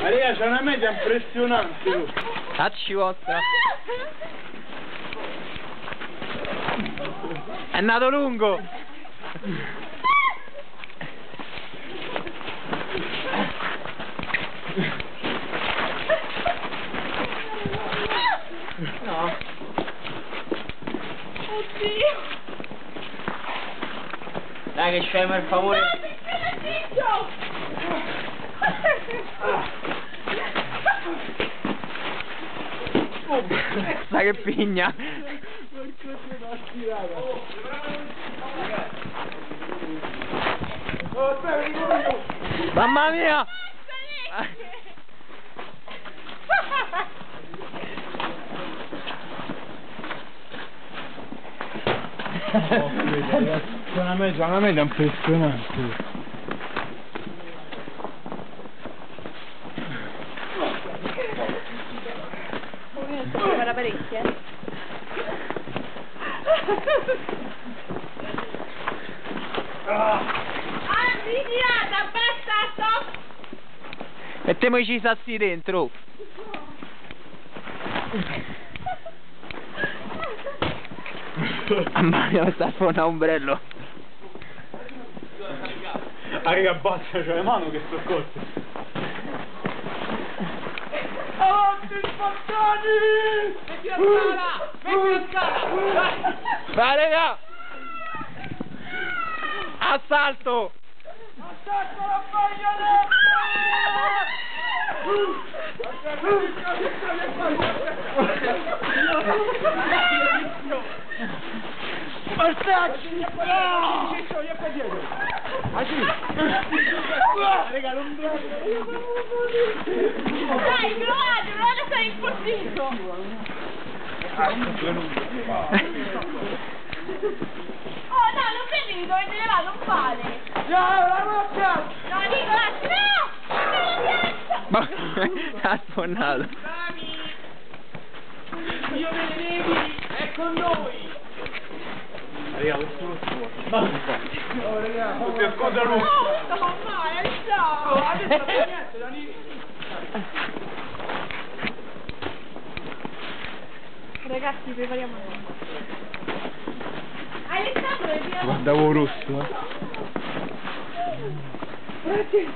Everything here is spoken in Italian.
Maria, c'è una media impressionante. Cacci vostra. È nato lungo. No. Oddio. Dai che c'è per favore. Sai che pigna. Mamma mia. C'è una media impressionante. Era parecchie. Ritirata, basta, stop! Mettiamoci i sassi dentro. Mamma mia, sta a un ombrello. Raga, basta, c'è le mani che sto corte. Avanti spartani! Metti la scala! Metti la scala! Dai! Vai raga! Assalto! Attacco la paglione! Martacci! Raga, non Dai, provate a stare impostito! Oh no, non prendi dove te ne va, non vale! la roccia! No, Nicolas, no! Ma ha sfondato. Bravi! Dio delle nevi è con noi! Raga, questo lo so. Basta. Oh, raga, che cosa Oh, rossa. sto male, ciao! Adesso non c'è niente, Dani! Ragazzi, prepariamo. Alessandro, Guardavo rosso, Perché?